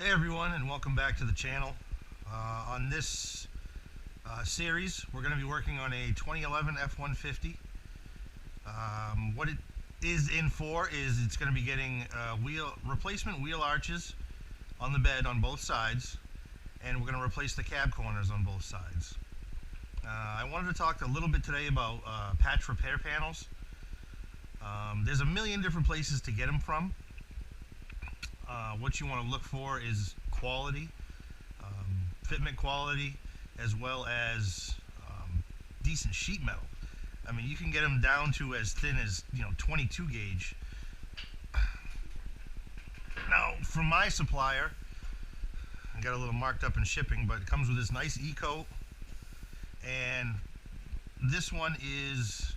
Hey everyone, and welcome back to the channel. On this series, we're going to be working on a 2011 F-150. What it is in for is it's going to be getting replacement wheel arches on the bed on both sides, and we're going to replace the cab corners on both sides. I wanted to talk a little bit today about patch repair panels. There's a million different places to get them from. What you want to look for is quality, fitment quality, as well as decent sheet metal. I mean, you can get them down to as thin as 22 gauge. Now, from my supplier, I got a little marked up in shipping, but it comes with this nice E-coat, and this one is,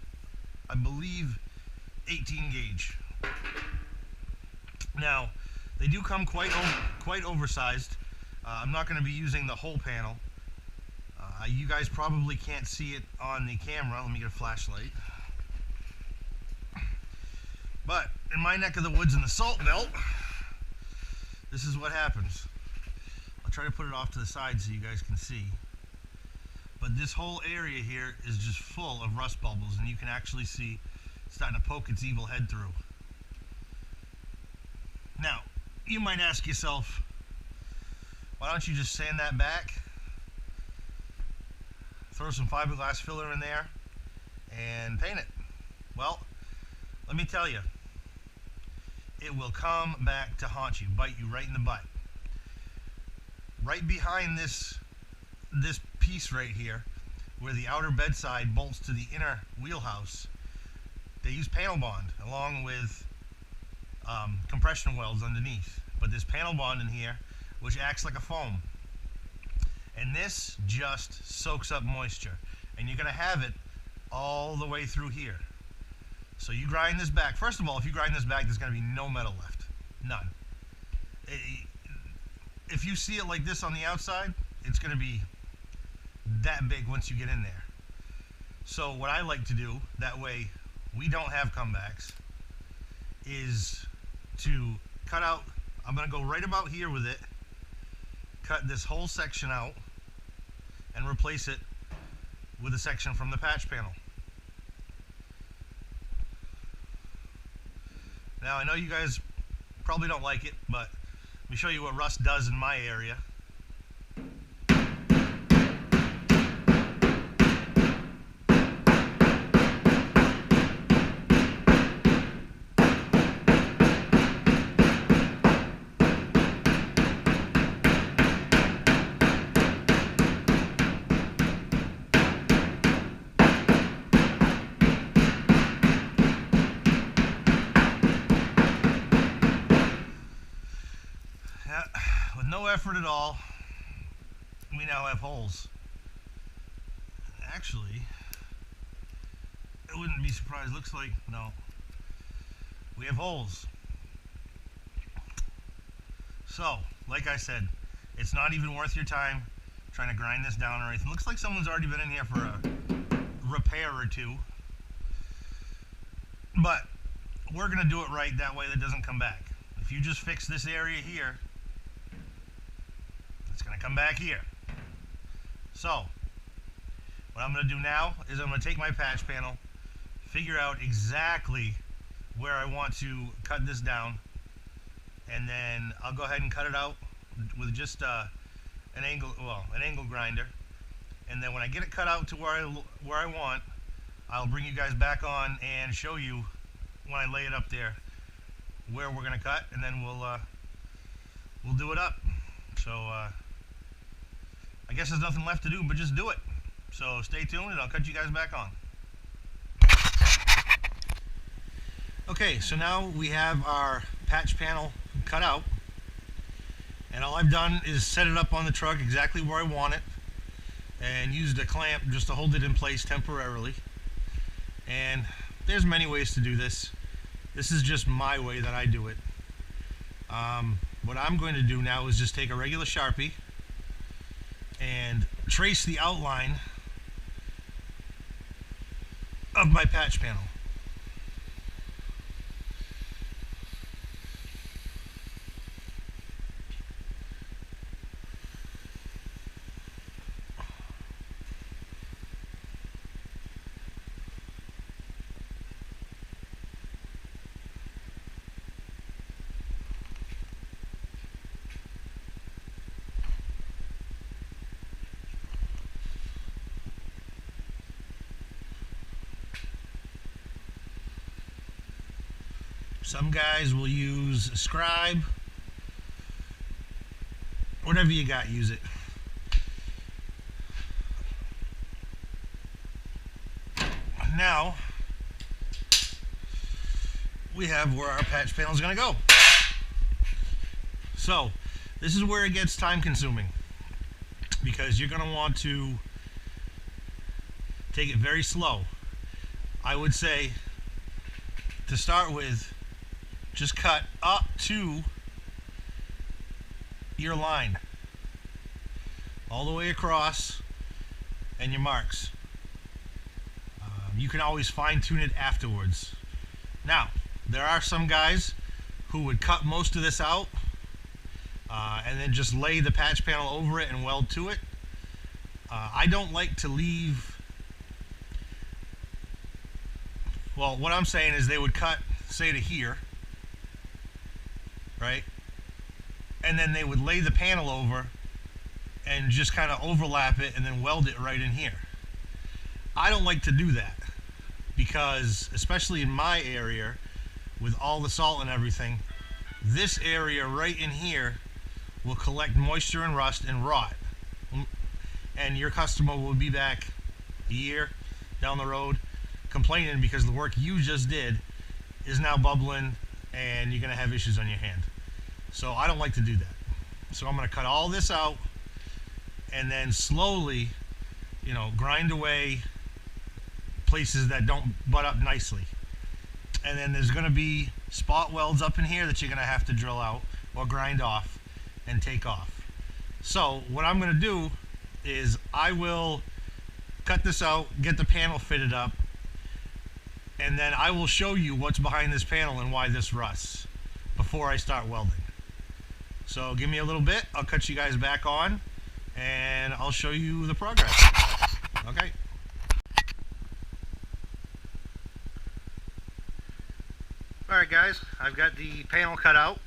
I believe, 18 gauge. Now, they do come quite oversized. I'm not going to be using the whole panel. You guys probably can't see it on the camera. Let me get a flashlight. But in my neck of the woods in the salt belt, this is what happens. I'll try to put it off to the side so you guys can see. But this whole area here is just full of rust bubbles, and you can actually see it's starting to poke its evil head through. Now, you might ask yourself, why don't you just sand that back, throw some fiberglass filler in there, and paint it? Well, let me tell you, it will come back to haunt you, bite you right in the butt. Right behind this piece right here, where the outer bedside bolts to the inner wheelhouse, they use panel bond along with compression welds underneath. But there's panel bond in here which acts like a foam, and this just soaks up moisture, and you're going to have it all the way through here. So you grind this back. First of all, if you grind this back, there's going to be no metal left. None. If you see it like this on the outside, it's going to be that big once you get in there. So what I like to do, that way we don't have comebacks, is to cut out. I'm going to go right about here with it, cut this whole section out, and replace it with a section from the patch panel. Now, I know you guys probably don't like it, but let me show you what rust does in my area. With no effort at all, we now have holes. Actually, I wouldn't be surprised. Looks like, no, we have holes. So, like I said, it's not even worth your time trying to grind this down or anything. Looks like someone's already been in here for a repair or two. But we're going to do it right, that way that doesn't come back. If you just fix this area here, it's going to come back here. So, what I'm going to do now is I'm going to take my patch panel, figure out exactly where I want to cut this down, and then I'll go ahead and cut it out with just an angle grinder. And then when I get it cut out to where I want, I'll bring you guys back on and show you when I lay it up there where we're going to cut, and then we'll do it up. So I guess there's nothing left to do but just do it. So stay tuned and I'll cut you guys back on. Okay, so now we have our patch panel cut out, and all I've done is set it up on the truck exactly where I want it, and used a clamp just to hold it in place temporarily. And there's many ways to do this. This is just my way that I do it. What I'm going to do now is just take a regular Sharpie and trace the outline of my patch panel. Some guys will use a scribe. Whatever you got, use it. Now we have where our patch panel is going to go. So this is where it gets time consuming, because you're going to want to take it very slow. I would say to start with, just cut up to your line all the way across and your marks. You can always fine tune it afterwards. Now, there are some guys who would cut most of this out and then just lay the patch panel over it and weld to it. I don't like to leave. Well, what I'm saying is they would cut, say, to here, right? And then they would lay the panel over and just kind of overlap it and then weld it right in here. I don't like to do that because, especially in my area, with all the salt and everything, this area right in here will collect moisture and rust and rot. And your customer will be back a year down the road complaining because the work you just did is now bubbling and you're going to have issues on your hand. So I don't like to do that. So I'm going to cut all this out and then slowly, you know, grind away places that don't butt up nicely. And then there's going to be spot welds up in here that you're going to have to drill out or grind off and take off. So what I'm going to do is I will cut this out, get the panel fitted up, and then I will show you what's behind this panel and why this rusts before I start welding. So give me a little bit, I'll cut you guys back on and I'll show you the progress. Okay. Alright guys, I've got the panel cut out,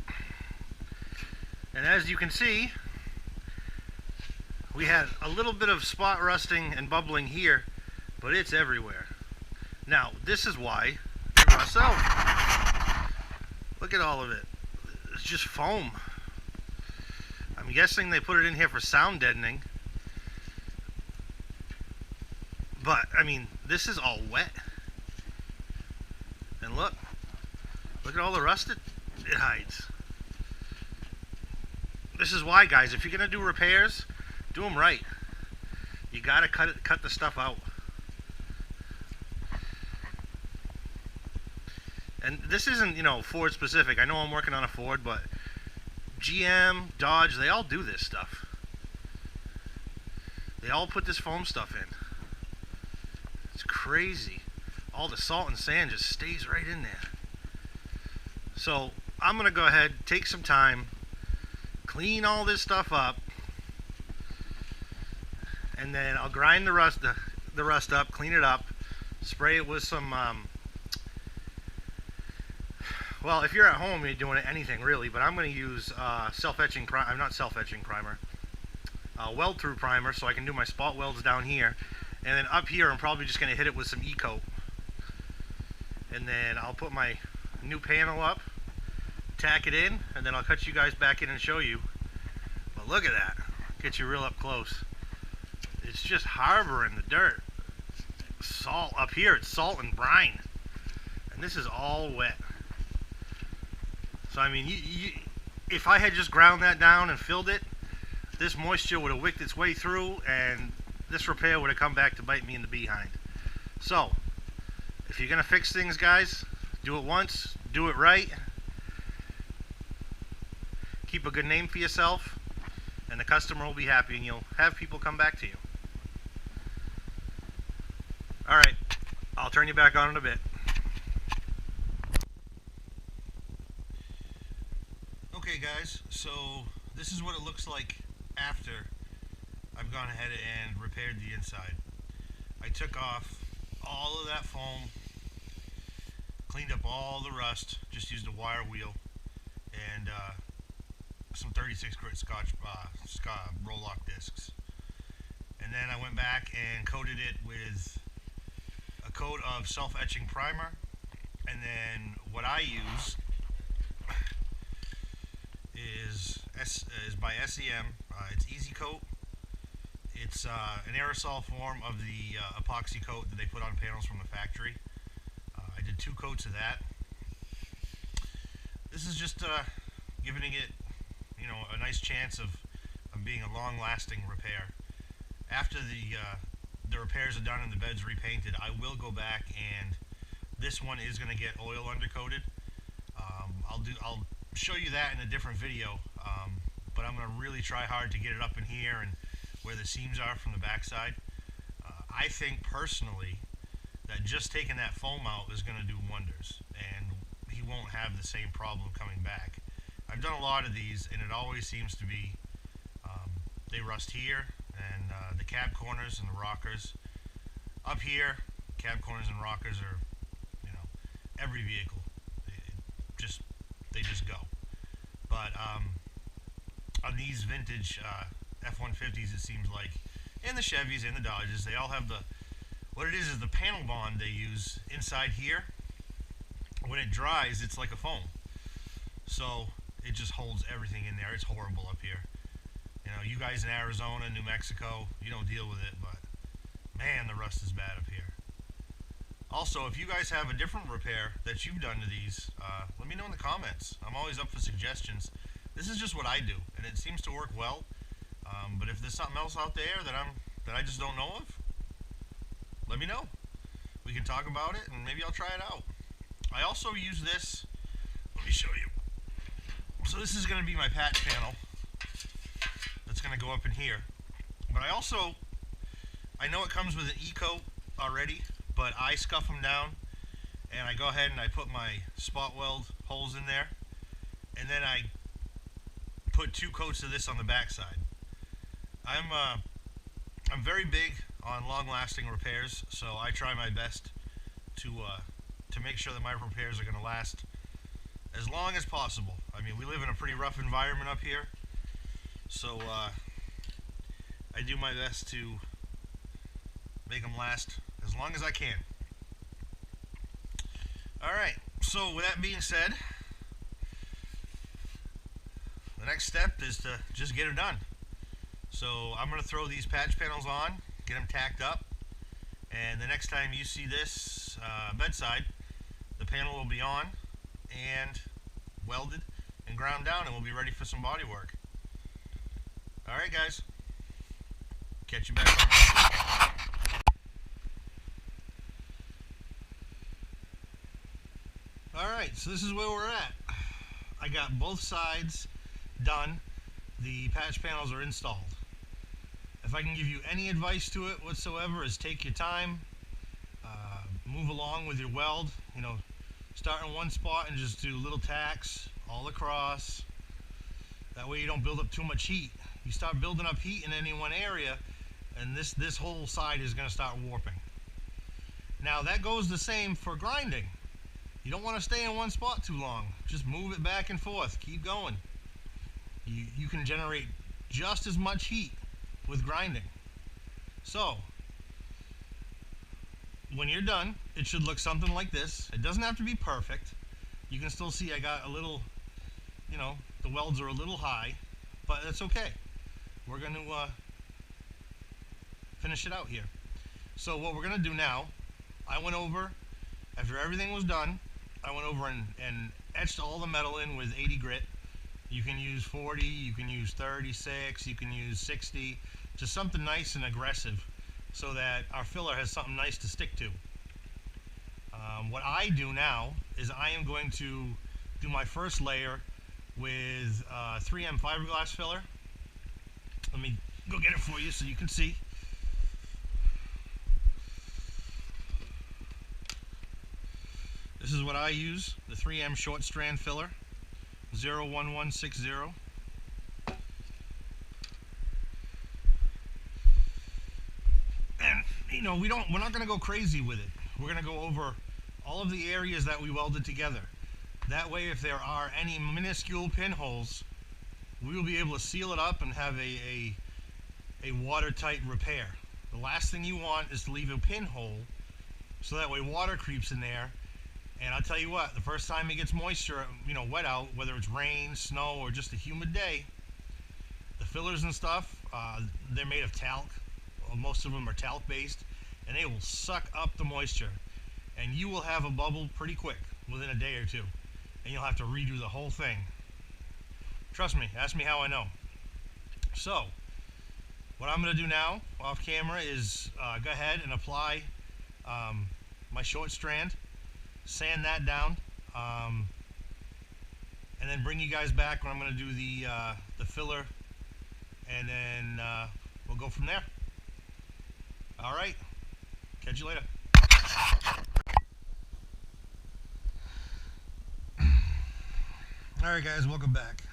and as you can see, we had a little bit of spot rusting and bubbling here, but it's everywhere. Now, this is why it rusts out. Look at all of it. It's just foam. I'm guessing they put it in here for sound deadening. But, I mean, this is all wet. And look at all the rust it hides. This is why, guys, if you're going to do repairs, do them right. You got to cut the stuff out. And this isn't, you know, Ford specific. I know I'm working on a Ford, but GM, Dodge, they all do this stuff. They all put this foam stuff in. It's crazy. All the salt and sand just stays right in there. So I'm going to go ahead, take some time, clean all this stuff up, and then I'll grind the rust up, clean it up, spray it with some well, if you're at home, you're doing anything really, but I'm going to use self-etching primer. I'm not self-etching primer. Weld-through primer, so I can do my spot welds down here. And then up here, I'm probably just going to hit it with some E-coat. And then I'll put my new panel up, tack it in, and then I'll cut you guys back in and show you. But look at that. Get you real up close. It's just harboring the dirt. Salt. Up here, it's salt and brine. And this is all wet. So, I mean, if I had just ground that down and filled it, this moisture would have wicked its way through, and this repair would have come back to bite me in the behind. So, if you're going to fix things, guys, do it once, do it right, keep a good name for yourself, and the customer will be happy, and you'll have people come back to you. Alright, I'll turn you back on in a bit. Okay guys, so this is what it looks like after I've gone ahead and repaired the inside. I took off all of that foam, cleaned up all the rust, just used a wire wheel and some 36 grit Scotch roll-lock discs. And then I went back and coated it with a coat of self-etching primer, and then what I use is by SEM. It's Easy Coat. It's an aerosol form of the epoxy coat that they put on panels from the factory. I did 2 coats of that. This is just giving it, a nice chance of being a long-lasting repair. After the repairs are done and the bed's repainted, I will go back, and this one is going to get oil undercoated. I'll show you that in a different video, but I'm going to really try hard to get it up in here and where the seams are from the backside. I think personally that just taking that foam out is going to do wonders, and he won't have the same problem coming back. I've done a lot of these, and it always seems to be they rust here, and the cab corners and the rockers. Up here, cab corners and rockers are, every vehicle. They just go. But on these vintage F-150s, it seems like, and the Chevys and the Dodges, they all have what it is the panel bond they use inside here. When it dries, it's like a foam. So it just holds everything in there. It's horrible up here. You guys in Arizona, New Mexico, you don't deal with it, but man, the rust is bad up here. Also, if you guys have a different repair that you've done to these, let me know in the comments. I'm always up for suggestions. This is just what I do, and it seems to work well. But if there's something else out there that I just don't know of, let me know. We can talk about it, and maybe I'll try it out. I also use this. Let me show you. So this is going to be my patch panel. That's going to go up in here. But I know it comes with an E-coat already, but I scuff them down, and I go ahead and I put my spot weld holes in there, and then I put 2 coats of this on the backside. I'm very big on long-lasting repairs, so I try my best to make sure that my repairs are going to last as long as possible. I mean, we live in a pretty rough environment up here, so I do my best to make them last as long as I can. Alright, so with that being said, the next step is to just get it done. So I'm going to throw these patch panels on, get them tacked up, and the next time you see this bedside, the panel will be on and welded and ground down, and we'll be ready for some body work. Alright guys, catch you back on. Alright, so this is where we're at. I got both sides done. The patch panels are installed. If I can give you any advice to it whatsoever, is take your time, move along with your weld. Start in one spot and just do little tacks all across. That way you don't build up too much heat. You start building up heat in any one area, and this whole side is going to start warping. Now that goes the same for grinding. You don't want to stay in one spot too long. Just move it back and forth. Keep going. You can generate just as much heat with grinding. So when you're done, it should look something like this. It doesn't have to be perfect. You can still see I got a little, the welds are a little high, but that's okay. We're going to finish it out here. So what we're going to do now, I went over, after everything was done, I went over and etched all the metal in with 80 grit. You can use 40, you can use 36, you can use 60, just something nice and aggressive so that our filler has something nice to stick to. What I do now is I am going to do my first layer with 3M fiberglass filler. Let me go get it for you so you can see. This is what I use, the 3M short strand filler, 01160. And we're not going to go crazy with it. We're going to go over all of the areas that we welded together. That way, if there are any minuscule pinholes, we will be able to seal it up and have a watertight repair. The last thing you want is to leave a pinhole so that way water creeps in there. And I'll tell you what, the first time it gets moisture, wet out, whether it's rain, snow, or just a humid day, fillers and stuff, they're made of talc. Well, most of them are talc based, and they will suck up the moisture, and you will have a bubble pretty quick, within a day or two, and you'll have to redo the whole thing. Trust me, ask me how I know. So what I'm going to do now off camera is go ahead and apply my short strand, sand that down, and then bring you guys back when I'm going to do the filler, and then we'll go from there. All right, catch you later. All right, guys, welcome back.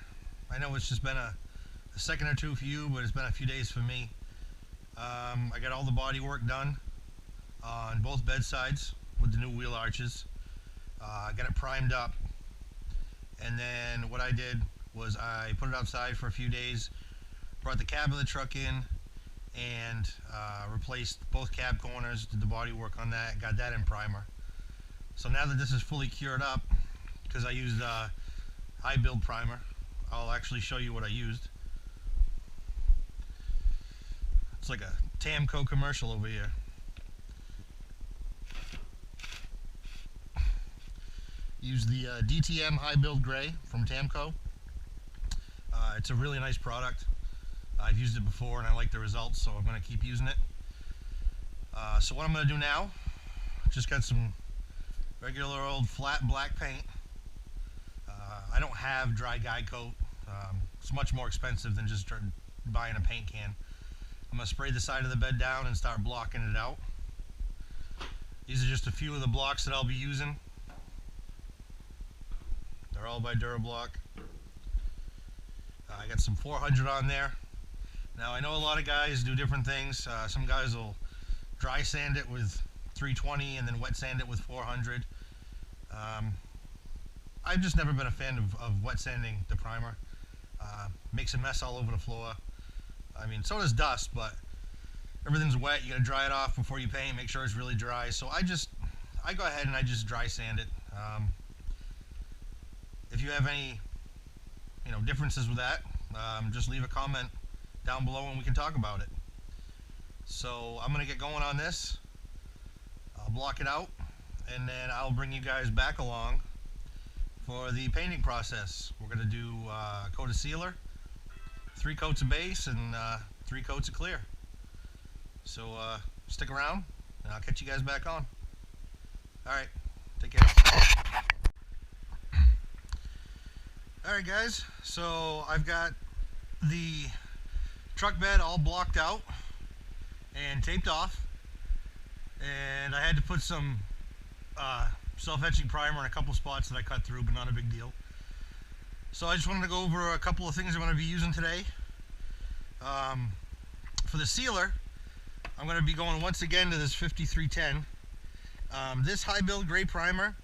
I know it's just been a second or two for you, but it's been a few days for me. I got all the body work done on both bed sides with the new wheel arches. I got it primed up, and then what I did was I put it outside for a few days, brought the cab of the truck in, and replaced both cab corners, did the body work on that, got that in primer. So now that this is fully cured up, because I used high build primer, I'll actually show you what I used. It's like a Tamco commercial over here. Use the DTM high build gray from Tamco. It's a really nice product. I've used it before and I like the results, so I'm going to keep using it. So what I'm going to do now, just got some regular old flat black paint. I don't have dry guide coat. It's much more expensive than just buying a paint can. I'm going to spray the side of the bed down and start blocking it out. These are just a few of the blocks that I'll be using. They're all by Durablock. I got some 400 on there. Now I know a lot of guys do different things. Some guys will dry sand it with 320 and then wet sand it with 400. I've just never been a fan of wet sanding the primer. Makes a mess all over the floor. I mean, so does dust, but everything's wet. You gotta dry it off before you paint, make sure it's really dry. So I go ahead and I just dry sand it. If you have any differences with that, just leave a comment down below and we can talk about it. So I'm gonna get going on this. I'll block it out, and then I'll bring you guys back along for the painting process. We're gonna do a coat of sealer, 3 coats of base, and 3 coats of clear. So stick around and I'll catch you guys back on. Alright, take care. Alright guys, so I've got the truck bed all blocked out and taped off, and I had to put some self-etching primer in a couple spots that I cut through, but not a big deal. So I just wanted to go over a couple of things I'm going to be using today. For the sealer, I'm going to be going once again to this 5310. This high build gray primer,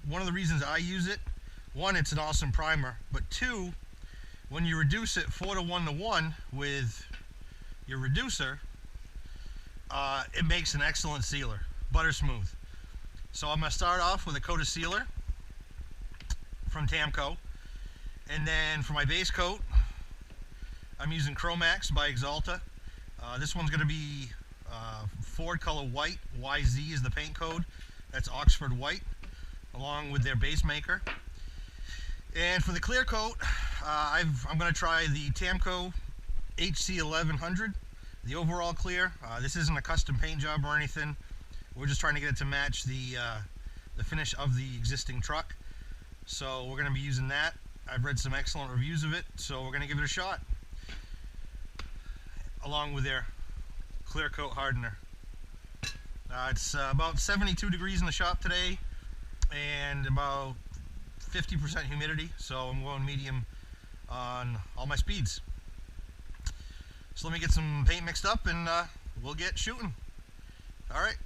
one of the reasons I use it, one, it's an awesome primer, but two, when you reduce it 4:1:1 with your reducer, it makes an excellent sealer, butter smooth. So I'm going to start off with a coat of sealer from Tamco, and then for my base coat, I'm using Chromax by Axalta. This one's going to be Ford Color White. YZ is the paint code. That's Oxford White, along with their base maker. And for the clear coat, I'm going to try the Tamco HC 1100, the overall clear. This isn't a custom paint job or anything. We're just trying to get it to match the finish of the existing truck. So we're going to be using that. I've read some excellent reviews of it, so we're going to give it a shot, along with their clear coat hardener. It's about 72 degrees in the shop today and about 50% humidity, so I'm going medium on all my speeds. So let me get some paint mixed up and we'll get shooting. All right.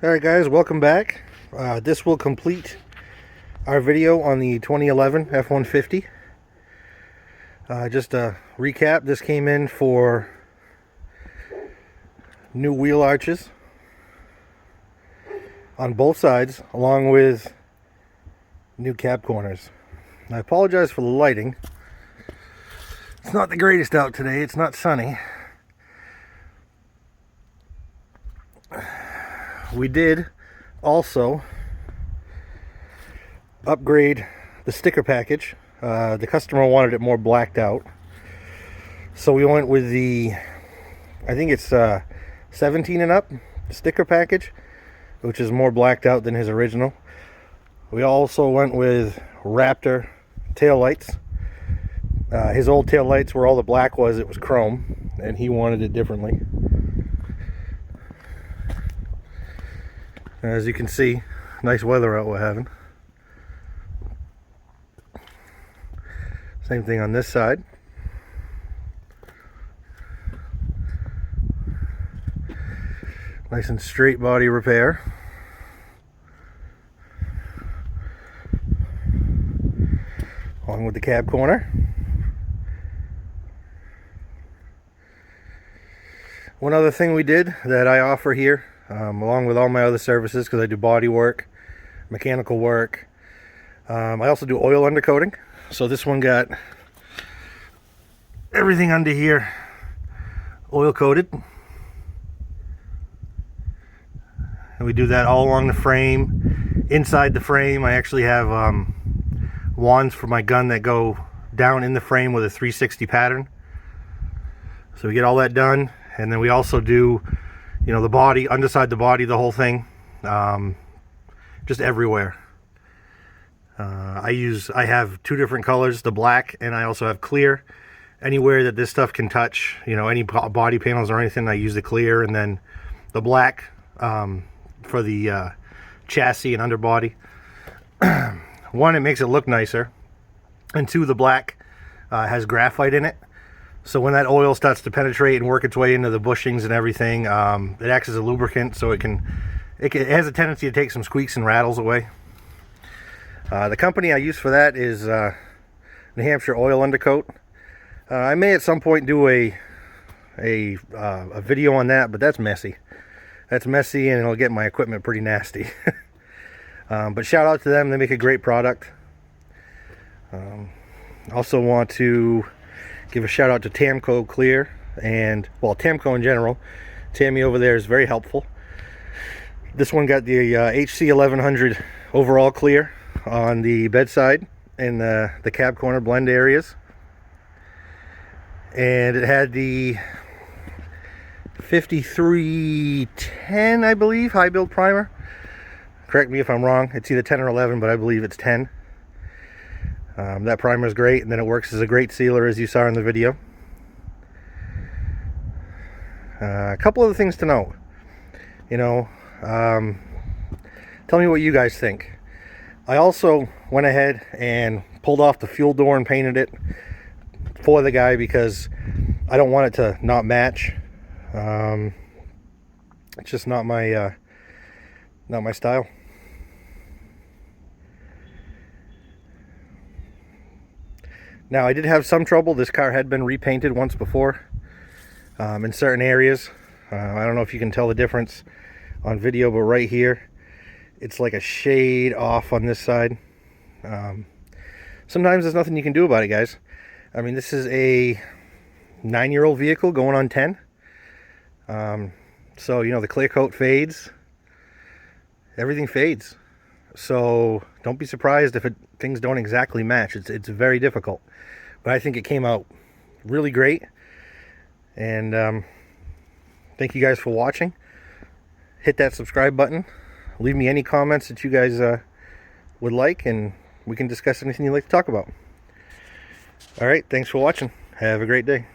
Alright guys, welcome back. This will complete our video on the 2011 F-150. Just a recap, this came in for new wheel arches on both sides, along with new cab corners. I apologize for the lighting. It's not the greatest out today, it's not sunny. We did also upgrade the sticker package. The customer wanted it more blacked out, so we went with the, I think it's 17 and up sticker package, which is more blacked out than his original. We also went with Raptor tail lights. His old tail lights, where all the black was, it was chrome, and he wanted it differently. As you can see, nice weather out we're having. Same thing on this side. Nice and straight body repair. Along with the cab corner. One other thing we did that I offer here, along with all my other services, because I do body work, mechanical work. I also do oil undercoating. So this one got everything under here oil coated. And we do that all along the frame. Inside the frame, I actually have wands for my gun that go down in the frame with a 360 pattern. So we get all that done. And then we also do, you know, the body, underside the body, the whole thing, just everywhere. I have two different colors, the black, and I also have clear. Anywhere that this stuff can touch, you know, any body panels or anything, I use the clear, and then the black for the chassis and underbody. One, it makes it look nicer, and two, the black has graphite in it. So when that oil starts to penetrate and work its way into the bushings and everything, it acts as a lubricant, so it has a tendency to take some squeaks and rattles away. The company I use for that is New Hampshire Oil Undercoat. I may at some point do a video on that, but that's messy. That's messy, and it'll get my equipment pretty nasty. But shout out to them, they make a great product. Also want to give a shout out to Tamco Clear, and well, Tamco in general. Tammy over there is very helpful. This one got the HC 1100 overall clear on the bedside and the cab corner blend areas, and it had the 5310, I believe, high build primer. Correct me if I'm wrong, it's either 10 or 11, but I believe it's 10. That primer is great, and then it works as a great sealer, as you saw in the video. A couple other things to note. You know, tell me what you guys think. I also went ahead and pulled off the fuel door and painted it for the guy because I don't want it to not match. It's just not my style. Now, I did have some trouble. This car had been repainted once before in certain areas. I don't know if you can tell the difference on video, but right here, it's like a shade off on this side. Sometimes there's nothing you can do about it, guys. I mean, this is a 9-year-old vehicle going on 10. So, you know, the clear coat fades. Everything fades. So don't be surprised if things don't exactly match. It's very difficult. But I think it came out really great. And thank you guys for watching. Hit that subscribe button. Leave me any comments that you guys would like, and we can discuss anything you'd like to talk about. Alright, thanks for watching. Have a great day.